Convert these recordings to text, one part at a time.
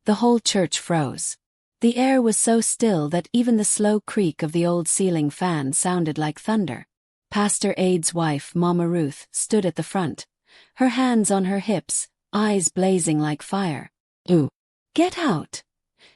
The whole church froze. The air was so still that even the slow creak of the old ceiling fan sounded like thunder. Pastor Ade's wife, Mama Ruth, stood at the front, her hands on her hips, eyes blazing like fire. "Ooh! Get out!"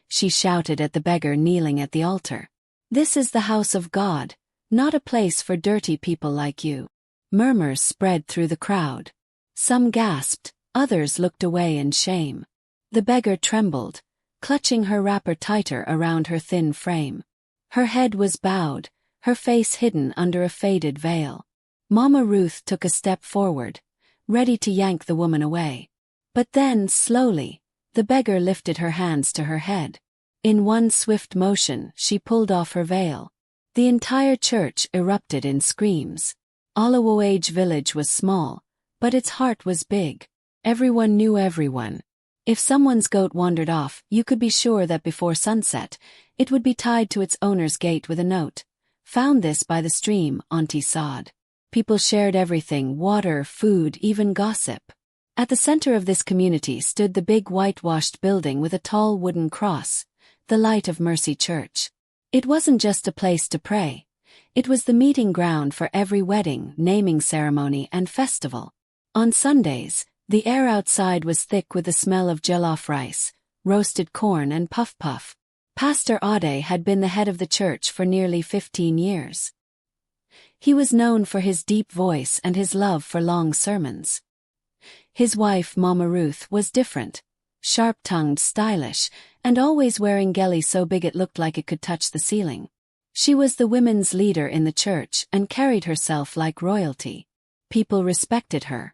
she shouted at the beggar kneeling at the altar. "This is the house of God, not a place for dirty people like you." Murmurs spread through the crowd. Some gasped, others looked away in shame. The beggar trembled, clutching her wrapper tighter around her thin frame. Her head was bowed, her face hidden under a faded veil. Mama Ruth took a step forward, ready to yank the woman away. But then, slowly, the beggar lifted her hands to her head. In one swift motion, she pulled off her veil. The entire church erupted in screams. Allowage village was small, but its heart was big. Everyone knew everyone. If someone's goat wandered off, you could be sure that before sunset, it would be tied to its owner's gate with a note. "Found this by the stream, Auntie Sod." People shared everything: water, food, even gossip. At the center of this community stood the big whitewashed building with a tall wooden cross, the Light of Mercy Church. It wasn't just a place to pray. It was the meeting ground for every wedding, naming ceremony, and festival. On Sundays, the air outside was thick with the smell of jollof rice, roasted corn, and puff-puff. Pastor Ade had been the head of the church for nearly 15 years. He was known for his deep voice and his love for long sermons. His wife, Mama Ruth, was different, sharp-tongued, stylish, and always wearing gelly so big it looked like it could touch the ceiling. She was the women's leader in the church and carried herself like royalty. People respected her.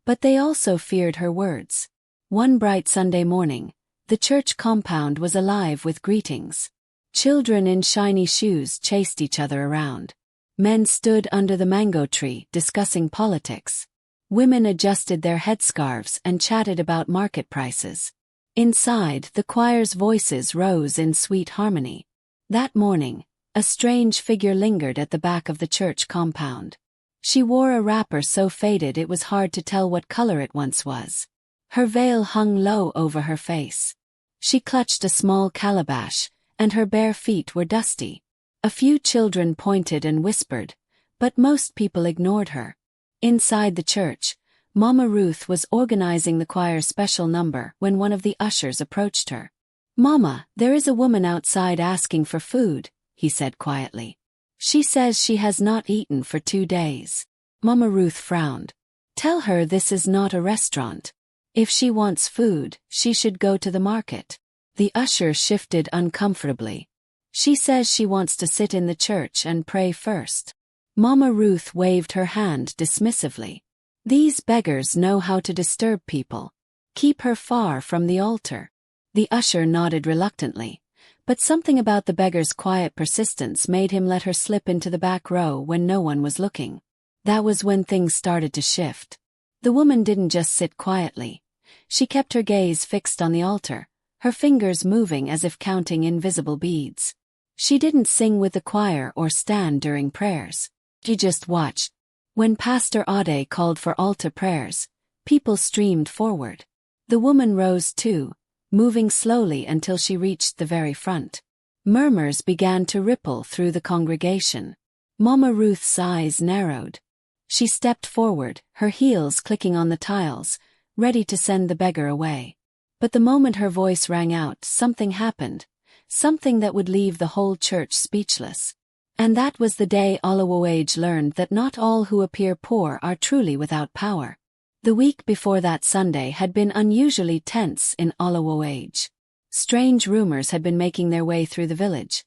But they also feared her words. One bright Sunday morning, the church compound was alive with greetings. Children in shiny shoes chased each other around. Men stood under the mango tree discussing politics. Women adjusted their headscarves and chatted about market prices. Inside, the choir's voices rose in sweet harmony. That morning, a strange figure lingered at the back of the church compound. She wore a wrapper so faded it was hard to tell what color it once was. Her veil hung low over her face. She clutched a small calabash, and her bare feet were dusty. A few children pointed and whispered, but most people ignored her. Inside the church, Mama Ruth was organizing the choir's special number when one of the ushers approached her. "Mama, there is a woman outside asking for food," he said quietly. "She says she has not eaten for 2 days." Mama Ruth frowned. "Tell her this is not a restaurant. If she wants food, she should go to the market." The usher shifted uncomfortably. "She says she wants to sit in the church and pray first." Mama Ruth waved her hand dismissively. "These beggars know how to disturb people. Keep her far from the altar." The usher nodded reluctantly, but something about the beggar's quiet persistence made him let her slip into the back row when no one was looking. That was when things started to shift. The woman didn't just sit quietly. She kept her gaze fixed on the altar, her fingers moving as if counting invisible beads. She didn't sing with the choir or stand during prayers. She just watched. When Pastor Ade called for altar prayers, people streamed forward. The woman rose too, moving slowly until she reached the very front. Murmurs began to ripple through the congregation. Mama Ruth's eyes narrowed. She stepped forward, her heels clicking on the tiles, ready to send the beggar away. But the moment her voice rang out, something happened, something that would leave the whole church speechless. And that was the day Allowage learned that not all who appear poor are truly without power. The week before that Sunday had been unusually tense in Allowage. Strange rumors had been making their way through the village.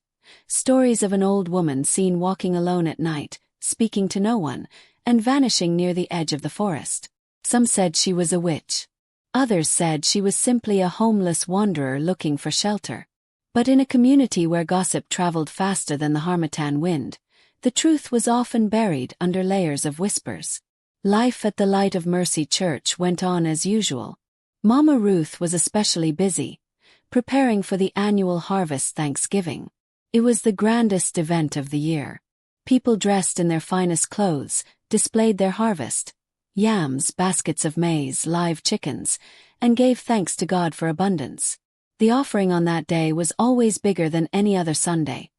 Stories of an old woman seen walking alone at night, speaking to no one, and vanishing near the edge of the forest. Some said she was a witch. Others said she was simply a homeless wanderer looking for shelter. But in a community where gossip traveled faster than the harmattan wind, the truth was often buried under layers of whispers. Life at the Light of Mercy Church went on as usual. Mama Ruth was especially busy, preparing for the annual harvest Thanksgiving. It was the grandest event of the year. People dressed in their finest clothes displayed their harvest, yams, baskets of maize, live chickens, and gave thanks to God for abundance. The offering on that day was always bigger than any other Sunday,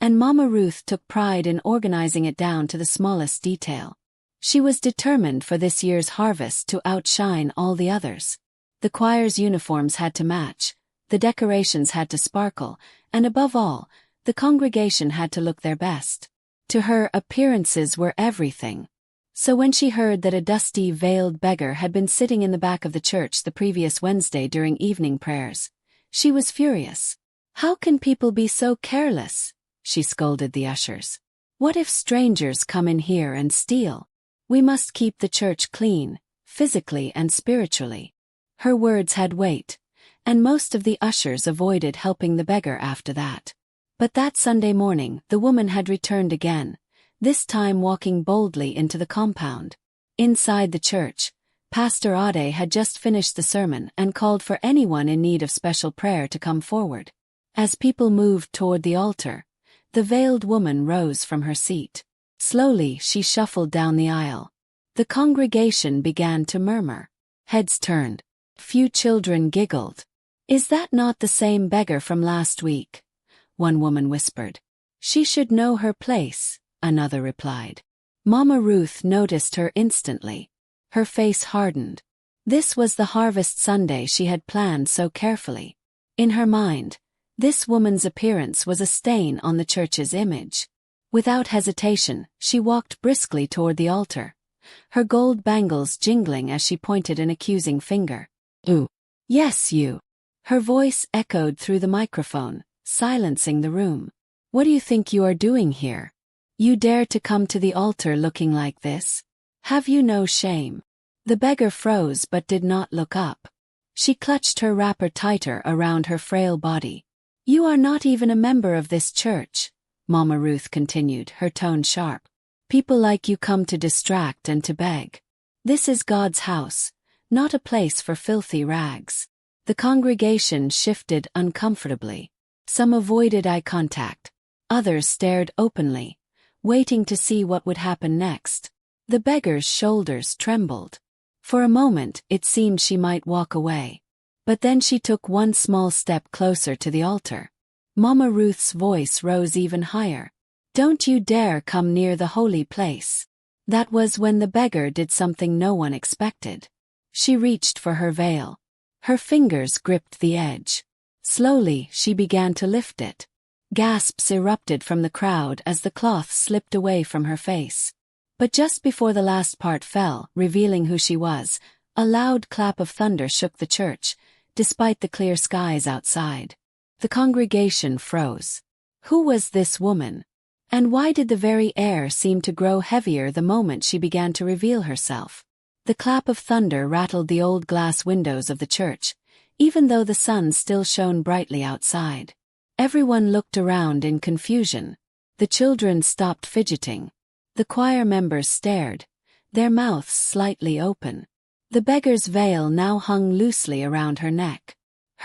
and Mama Ruth took pride in organizing it down to the smallest detail. She was determined for this year's harvest to outshine all the others. The choir's uniforms had to match, the decorations had to sparkle, and above all, the congregation had to look their best. To her, appearances were everything. So when she heard that a dusty, veiled beggar had been sitting in the back of the church the previous Wednesday during evening prayers, she was furious. "How can people be so careless?" she scolded the ushers. "What if strangers come in here and steal? We must keep the church clean, physically and spiritually." Her words had weight, and most of the ushers avoided helping the beggar after that. But that Sunday morning, the woman had returned again, this time walking boldly into the compound. Inside the church, Pastor Ade had just finished the sermon and called for anyone in need of special prayer to come forward. As people moved toward the altar, the veiled woman rose from her seat. Slowly she shuffled down the aisle. The congregation began to murmur. Heads turned. Few children giggled. "Is that not the same beggar from last week?" one woman whispered. "She should know her place," another replied. Mama Ruth noticed her instantly. Her face hardened. This was the harvest Sunday she had planned so carefully. In her mind, this woman's appearance was a stain on the church's image. Without hesitation, she walked briskly toward the altar, her gold bangles jingling as she pointed an accusing finger. "Ooh. Yes, you." Her voice echoed through the microphone, silencing the room. "What do you think you are doing here? You dare to come to the altar looking like this? Have you no shame?" The beggar froze but did not look up. She clutched her wrapper tighter around her frail body. "You are not even a member of this church," Mama Ruth continued, her tone sharp. "People like you come to distract and to beg. This is God's house, not a place for filthy rags." The congregation shifted uncomfortably. Some avoided eye contact. Others stared openly, waiting to see what would happen next. The beggar's shoulders trembled. For a moment it seemed she might walk away. But then she took one small step closer to the altar. Mama Ruth's voice rose even higher. "Don't you dare come near the holy place." That was when the beggar did something no one expected. She reached for her veil. Her fingers gripped the edge. Slowly she began to lift it. Gasps erupted from the crowd as the cloth slipped away from her face. But just before the last part fell, revealing who she was, a loud clap of thunder shook the church, despite the clear skies outside. The congregation froze. Who was this woman? And why did the very air seem to grow heavier the moment she began to reveal herself? The clap of thunder rattled the old glass windows of the church, even though the sun still shone brightly outside. Everyone looked around in confusion. The children stopped fidgeting. The choir members stared, their mouths slightly open. The beggar's veil now hung loosely around her neck.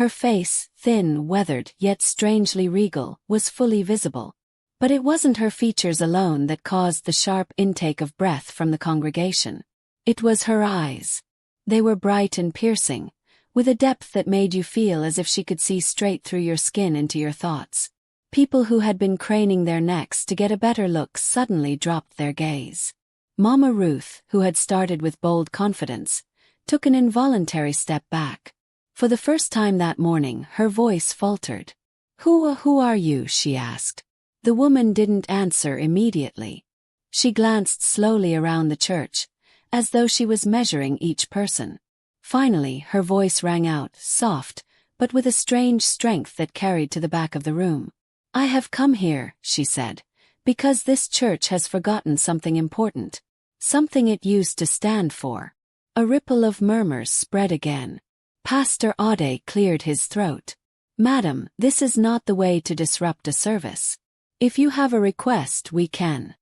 Her face, thin, weathered, yet strangely regal, was fully visible. But it wasn't her features alone that caused the sharp intake of breath from the congregation. It was her eyes. They were bright and piercing, with a depth that made you feel as if she could see straight through your skin into your thoughts. People who had been craning their necks to get a better look suddenly dropped their gaze. Mama Ruth, who had started with bold confidence, took an involuntary step back. For the first time that morning, her voice faltered. Who are you?" she asked. The woman didn't answer immediately. She glanced slowly around the church, as though she was measuring each person. Finally, her voice rang out, soft, but with a strange strength that carried to the back of the room. "I have come here," she said, "because this church has forgotten something important. Something it used to stand for." A ripple of murmurs spread again. Pastor Ade cleared his throat. "Madam, this is not the way to disrupt a service. If you have a request, we can."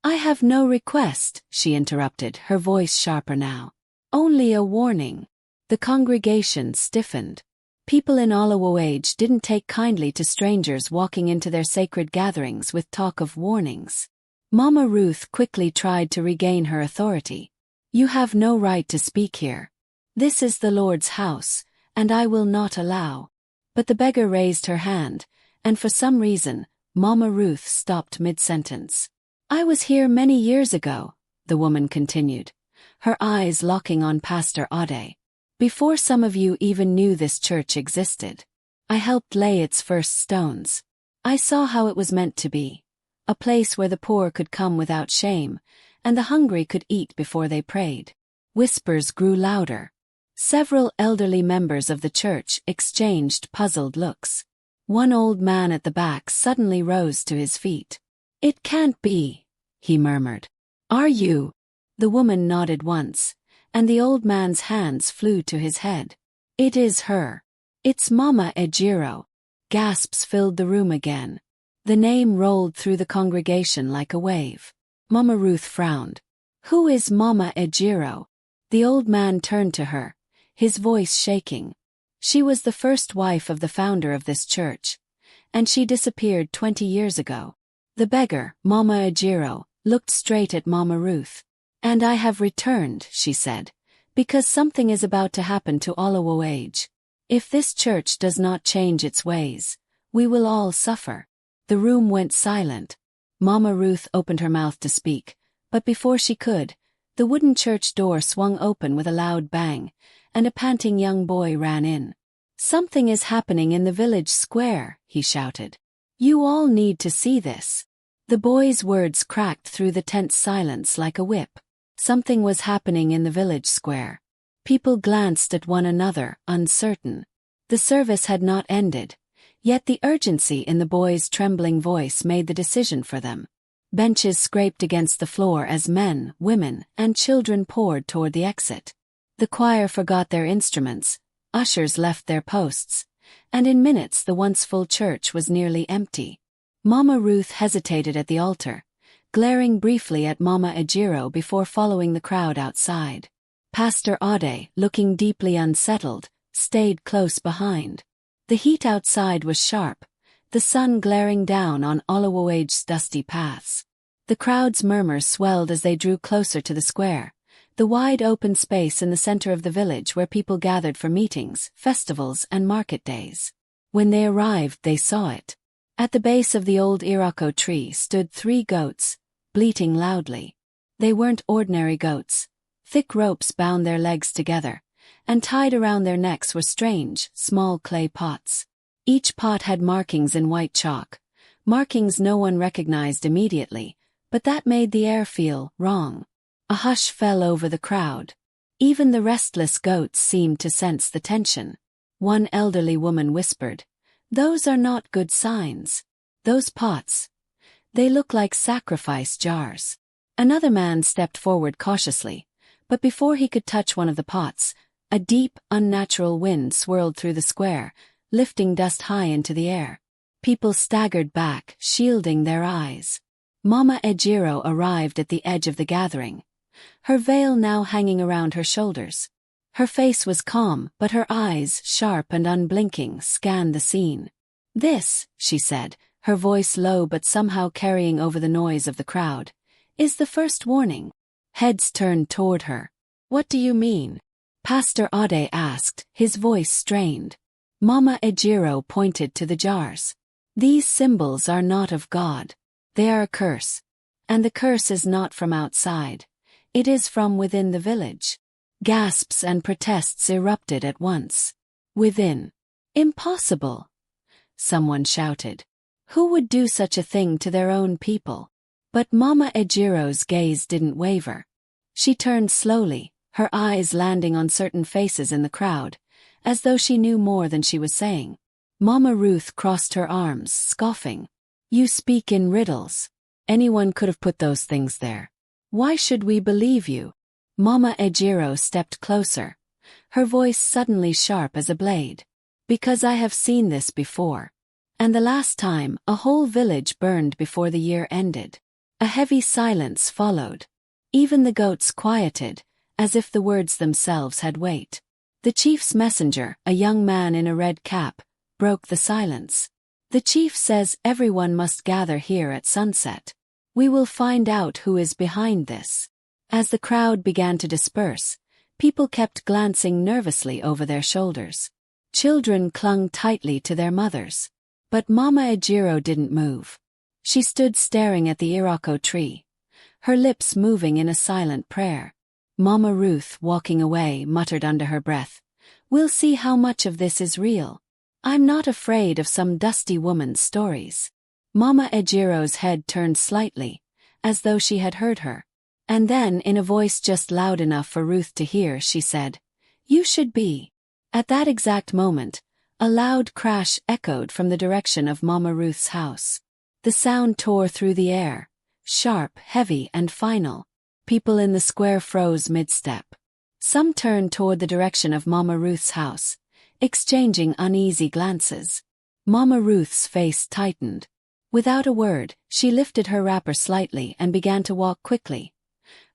"I have no request," she interrupted, her voice sharper now. "Only a warning." The congregation stiffened. People in all age didn't take kindly to strangers walking into their sacred gatherings with talk of warnings. Mama Ruth quickly tried to regain her authority. "You have no right to speak here. This is the Lord's house, and I will not allow." But the beggar raised her hand, and for some reason, Mama Ruth stopped mid-sentence. "I was here many years ago," the woman continued, her eyes locking on Pastor Ade. "Before some of you even knew this church existed. I helped lay its first stones. I saw how it was meant to be. A place where the poor could come without shame, and the hungry could eat before they prayed." Whispers grew louder. Several elderly members of the church exchanged puzzled looks. One old man at the back suddenly rose to his feet. "It can't be," he murmured. "Are you?" The woman nodded once, and the old man's hands flew to his head. "It is her. It's Mama Ejiro." Gasps filled the room again. The name rolled through the congregation like a wave. Mama Ruth frowned. "Who is Mama Ejiro?" The old man turned to her, his voice shaking. "She was the first wife of the founder of this church, and she disappeared 20 years ago." The beggar, Mama Ejiro, looked straight at Mama Ruth. "And I have returned," she said, "because something is about to happen to Olawowage. If this church does not change its ways, we will all suffer." The room went silent. Mama Ruth opened her mouth to speak, but before she could, the wooden church door swung open with a loud bang, and a panting young boy ran in. "Something is happening in the village square," he shouted. "You all need to see this." The boy's words cracked through the tense silence like a whip. Something was happening in the village square. People glanced at one another, uncertain. The service had not ended, yet the urgency in the boy's trembling voice made the decision for them. Benches scraped against the floor as men, women, and children poured toward the exit. The choir forgot their instruments, ushers left their posts, and in minutes the once full church was nearly empty. Mama Ruth hesitated at the altar, glaring briefly at Mama Ejiro before following the crowd outside. Pastor Ade, looking deeply unsettled, stayed close behind. The heat outside was sharp, the sun glaring down on Olawawage's dusty paths. The crowd's murmurs swelled as they drew closer to the square, the wide open space in the center of the village where people gathered for meetings, festivals, and market days. When they arrived, they saw it. At the base of the old Irako tree stood 3 goats, bleating loudly. They weren't ordinary goats. Thick ropes bound their legs together, and tied around their necks were strange, small clay pots. Each pot had markings in white chalk, markings no one recognized immediately, but that made the air feel wrong. A hush fell over the crowd. Even the restless goats seemed to sense the tension. One elderly woman whispered, "Those are not good signs. Those pots. They look like sacrifice jars." Another man stepped forward cautiously, but before he could touch one of the pots, a deep, unnatural wind swirled through the square, lifting dust high into the air. People staggered back, shielding their eyes. Mama Ejiro arrived at the edge of the gathering, her veil now hanging around her shoulders. Her face was calm, but her eyes, sharp and unblinking, scanned the scene. "This," she said, her voice low but somehow carrying over the noise of the crowd, "is the first warning." Heads turned toward her. "What do you mean?" Pastor Ade asked, his voice strained. Mama Ejiro pointed to the jars. "These symbols are not of God. They are a curse. And the curse is not from outside. It is from within the village." Gasps and protests erupted at once. "Within? Impossible!" someone shouted. "Who would do such a thing to their own people?" But Mama Ejiro's gaze didn't waver. She turned slowly, her eyes landing on certain faces in the crowd, as though she knew more than she was saying. Mama Ruth crossed her arms, scoffing. "You speak in riddles. Anyone could have put those things there. Why should we believe you?" Mama Ejiro stepped closer, her voice suddenly sharp as a blade. "Because I have seen this before. And the last time, a whole village burned before the year ended." A heavy silence followed. Even the goats quieted, as if the words themselves had weight. The chief's messenger, a young man in a red cap, broke the silence. "The chief says everyone must gather here at sunset. We will find out who is behind this." As the crowd began to disperse, people kept glancing nervously over their shoulders. Children clung tightly to their mothers. But Mama Ejiro didn't move. She stood staring at the iroko tree, her lips moving in a silent prayer. Mama Ruth, walking away, muttered under her breath, "We'll see how much of this is real. I'm not afraid of some dusty woman's stories." Mama Ejiro's head turned slightly, as though she had heard her. And then, in a voice just loud enough for Ruth to hear, she said, "You should be." At that exact moment, a loud crash echoed from the direction of Mama Ruth's house. The sound tore through the air, sharp, heavy, and final. People in the square froze mid-step. Some turned toward the direction of Mama Ruth's house, exchanging uneasy glances. Mama Ruth's face tightened. Without a word, she lifted her wrapper slightly and began to walk quickly,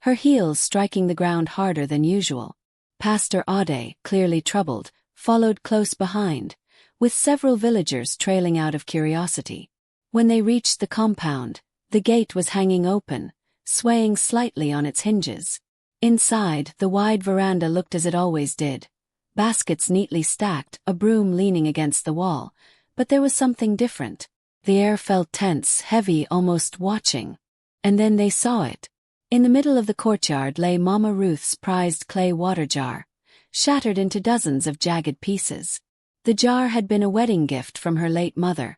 her heels striking the ground harder than usual. Pastor Ade, clearly troubled, followed close behind, with several villagers trailing out of curiosity. When they reached the compound, the gate was hanging open, swaying slightly on its hinges. Inside, the wide veranda looked as it always did. Baskets neatly stacked, a broom leaning against the wall, but there was something different. The air felt tense, heavy, almost watching. And then they saw it. In the middle of the courtyard lay Mama Ruth's prized clay water jar, shattered into dozens of jagged pieces. The jar had been a wedding gift from her late mother,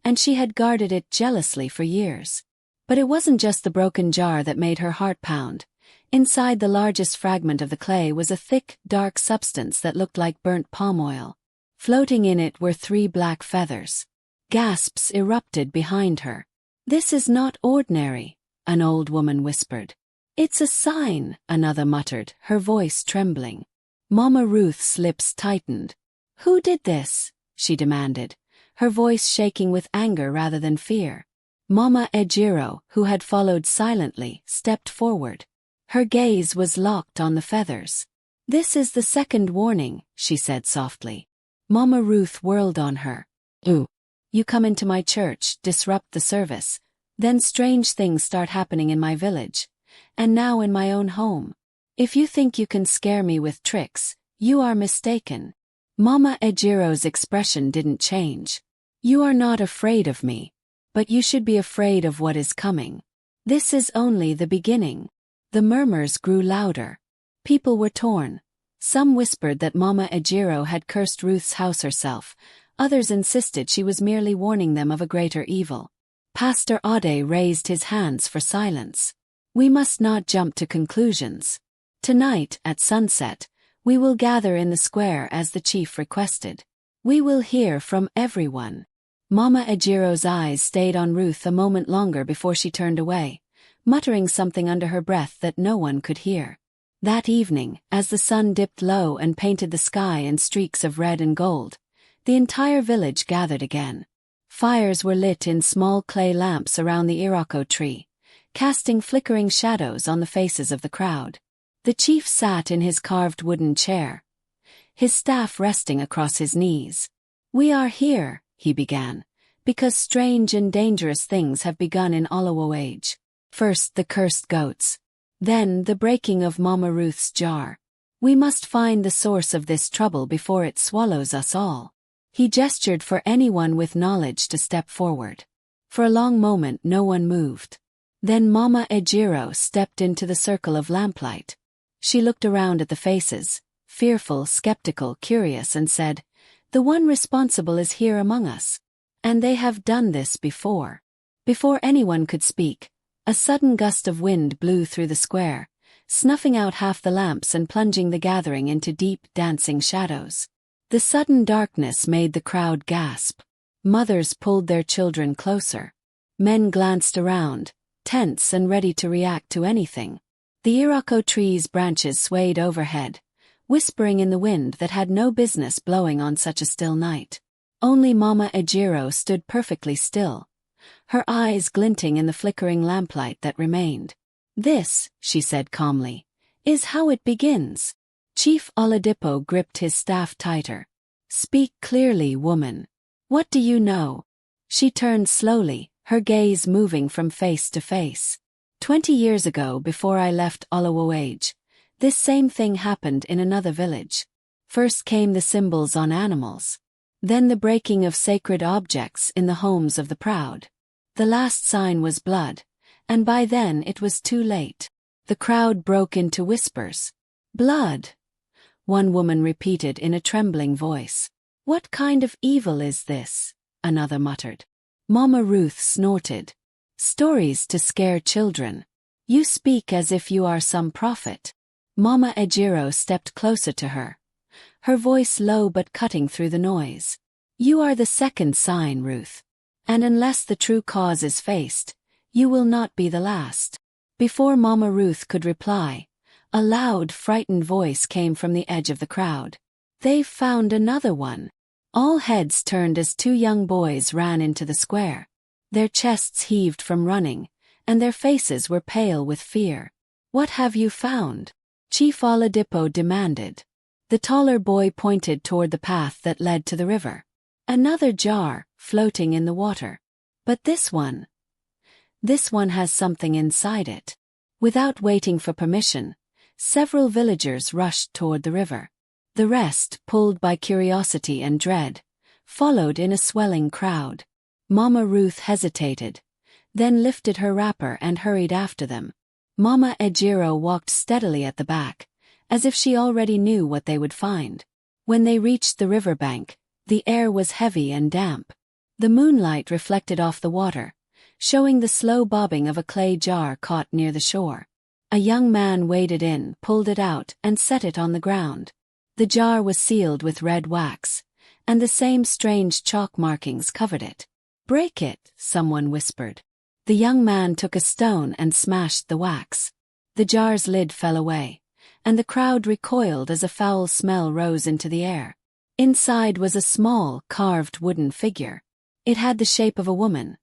and she had guarded it jealously for years. But it wasn't just the broken jar that made her heart pound. Inside the largest fragment of the clay was a thick, dark substance that looked like burnt palm oil. Floating in it were 3 black feathers. Gasps erupted behind her. "This is not ordinary," an old woman whispered. "It's a sign," another muttered, her voice trembling. Mama Ruth's lips tightened. "Who did this?" she demanded, her voice shaking with anger rather than fear. Mama Ejiro, who had followed silently, stepped forward. Her gaze was locked on the feathers. "This is the second warning," she said softly. Mama Ruth whirled on her. "Ooh. You come into my church, disrupt the service, then strange things start happening in my village, and now in my own home. If you think you can scare me with tricks, you are mistaken." Mama Ejiro's expression didn't change. "You are not afraid of me, but you should be afraid of what is coming. This is only the beginning." The murmurs grew louder. People were torn. Some whispered that Mama Ejiro had cursed Ruth's house herself. Others insisted she was merely warning them of a greater evil. Pastor Ade raised his hands for silence. "We must not jump to conclusions. Tonight, at sunset, we will gather in the square as the chief requested. We will hear from everyone." Mama Ejiro's eyes stayed on Ruth a moment longer before she turned away, muttering something under her breath that no one could hear. That evening, as the sun dipped low and painted the sky in streaks of red and gold, the entire village gathered again. Fires were lit in small clay lamps around the iroko tree, casting flickering shadows on the faces of the crowd. The chief sat in his carved wooden chair, his staff resting across his knees. "We are here," he began, "because strange and dangerous things have begun in Olowo. First the cursed goats. Then the breaking of Mama Ruth's jar. We must find the source of this trouble before it swallows us all." He gestured for anyone with knowledge to step forward. For a long moment no one moved. Then Mama Ejiro stepped into the circle of lamplight. She looked around at the faces, fearful, skeptical, curious, and said, "The one responsible is here among us. And they have done this before." Before anyone could speak, a sudden gust of wind blew through the square, snuffing out half the lamps and plunging the gathering into deep, dancing shadows. The sudden darkness made the crowd gasp. Mothers pulled their children closer. Men glanced around, tense and ready to react to anything. The iroko tree's branches swayed overhead, whispering in the wind that had no business blowing on such a still night. Only Mama Ejiro stood perfectly still, her eyes glinting in the flickering lamplight that remained. "This," she said calmly, "is how it begins." Chief Oladipo gripped his staff tighter. "Speak clearly, woman. What do you know?" She turned slowly, her gaze moving from face to face. 20 years ago, before I left Olowo, this same thing happened in another village. First came the symbols on animals. Then the breaking of sacred objects in the homes of the proud. The last sign was blood, and by then it was too late. The crowd broke into whispers. "Blood," one woman repeated in a trembling voice. "What kind of evil is this?" another muttered. Mama Ruth snorted. "Stories to scare children. You speak as if you are some prophet." Mama Ejiro stepped closer to her, her voice low but cutting through the noise. "You are the second sign, Ruth. And unless the true cause is faced, you will not be the last." Before Mama Ruth could reply, a loud, frightened voice came from the edge of the crowd. "They've found another one." All heads turned as two young boys ran into the square. Their chests heaved from running, and their faces were pale with fear. "What have you found?" Chief Oladipo demanded. The taller boy pointed toward the path that led to the river. "Another jar, floating in the water. But this one has something inside it." Without waiting for permission, several villagers rushed toward the river. The rest, pulled by curiosity and dread, followed in a swelling crowd. Mama Ruth hesitated, then lifted her wrapper and hurried after them. Mama Ejiro walked steadily at the back, as if she already knew what they would find. When they reached the riverbank, the air was heavy and damp. The moonlight reflected off the water, showing the slow bobbing of a clay jar caught near the shore. A young man waded in, pulled it out, and set it on the ground. The jar was sealed with red wax, and the same strange chalk markings covered it. "Break it," someone whispered. The young man took a stone and smashed the wax. The jar's lid fell away, and the crowd recoiled as a foul smell rose into the air. Inside was a small, carved wooden figure. It had the shape of a woman,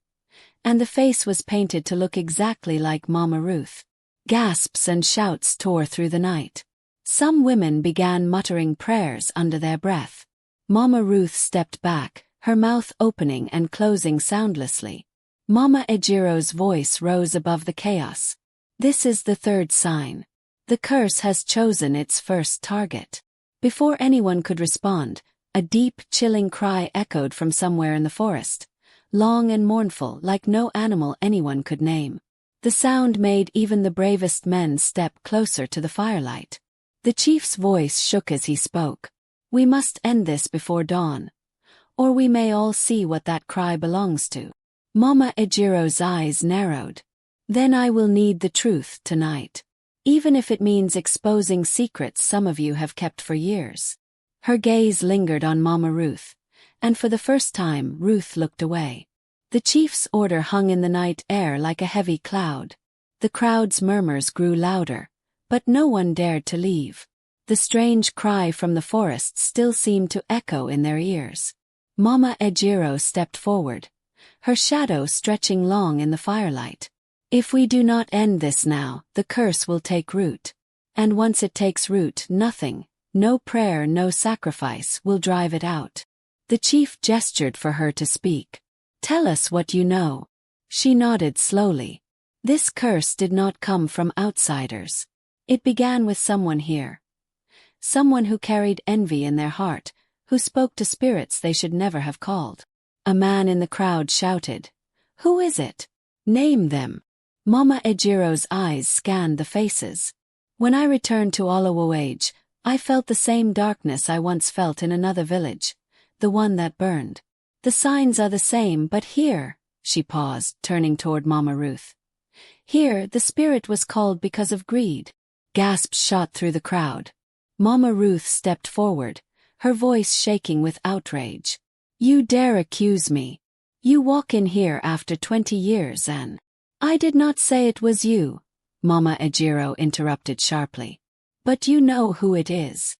and the face was painted to look exactly like Mama Ruth. Gasps and shouts tore through the night. Some women began muttering prayers under their breath. Mama Ruth stepped back, her mouth opening and closing soundlessly. Mama Ejiro's voice rose above the chaos. "This is the third sign. The curse has chosen its first target." Before anyone could respond, a deep, chilling cry echoed from somewhere in the forest, long and mournful like no animal anyone could name. The sound made even the bravest men step closer to the firelight. The chief's voice shook as he spoke. "We must end this before dawn, or we may all see what that cry belongs to." Mama Ejiro's eyes narrowed. "Then I will need the truth tonight, even if it means exposing secrets some of you have kept for years." Her gaze lingered on Mama Ruth, and for the first time Ruth looked away. The chief's order hung in the night air like a heavy cloud. The crowd's murmurs grew louder, but no one dared to leave. The strange cry from the forest still seemed to echo in their ears. Mama Ejiro stepped forward, her shadow stretching long in the firelight. "If we do not end this now, the curse will take root. And once it takes root, nothing, no prayer, no sacrifice, will drive it out." The chief gestured for her to speak. "Tell us what you know." She nodded slowly. "This curse did not come from outsiders. It began with someone here. Someone who carried envy in their heart, who spoke to spirits they should never have called." A man in the crowd shouted, "Who is it? Name them." Mama Ejiro's eyes scanned the faces. "When I returned to Olawage, I felt the same darkness I once felt in another village, the one that burned. The signs are the same, but here," she paused, turning toward Mama Ruth. "Here, the spirit was called because of greed." Gasps shot through the crowd. Mama Ruth stepped forward, her voice shaking with outrage. "You dare accuse me? You walk in here after 20 years and—" "I did not say it was you," Mama Ejiro interrupted sharply. "But you know who it is."